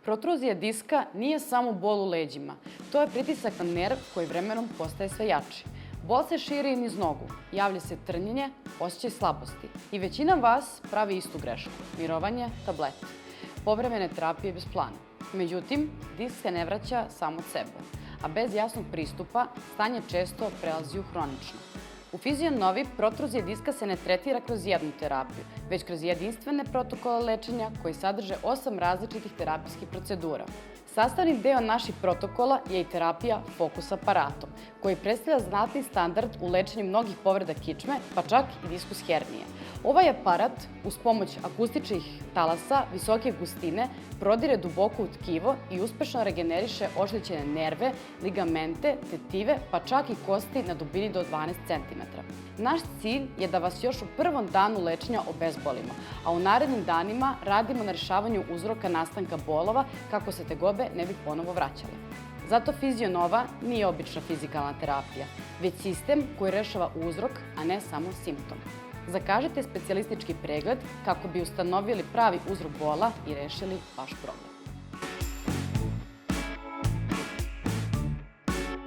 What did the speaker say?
Protruzija diska nije samo bol u leđima. To je pritisak na nerv koji vremenom postaje sve jači. Bol se širi niz nogu, javlja se trnjenje, osjećaj slabosti. I većina vas pravi istu grešku – mirovanje, tablete. Povremene terapije bez plana. Međutim, disk se ne vraća samo od sebe, a bez jasnog pristupa stanje često prelazi u hronično. U Fizionovi protruzija diska se ne tretira kroz jednu terapiju, već kroz jedinstvene protokole lečenja koji sadrže 8 različitih terapijskih procedura. Sastavni deo naših protokola je i terapija fokus aparatom, koji predstavlja znatni standard u lečenju mnogih povreda kičme, pa čak i diskus hernije. Ovaj aparat, uz pomoć akustičnih talasa visoke gustine, prodire duboko u tkivo i uspešno regeneriše oštećene nerve, ligamente, tetive, pa čak i kosti na dubini do 12 cm. Naš cilj je da vas još u prvom danu lečenja obezbolimo, a u narednim danima radimo na rešavanju uzroka nastanka bolova kako se tegobe ne bi ponovo vraćale. Zato Fizionova nije obična fizikalna terapija, već sistem koji rešava uzrok, a ne samo simptom. Zakažite specijalistički pregled kako bi ustanovili pravi uzrok bola i rešili vaš problem.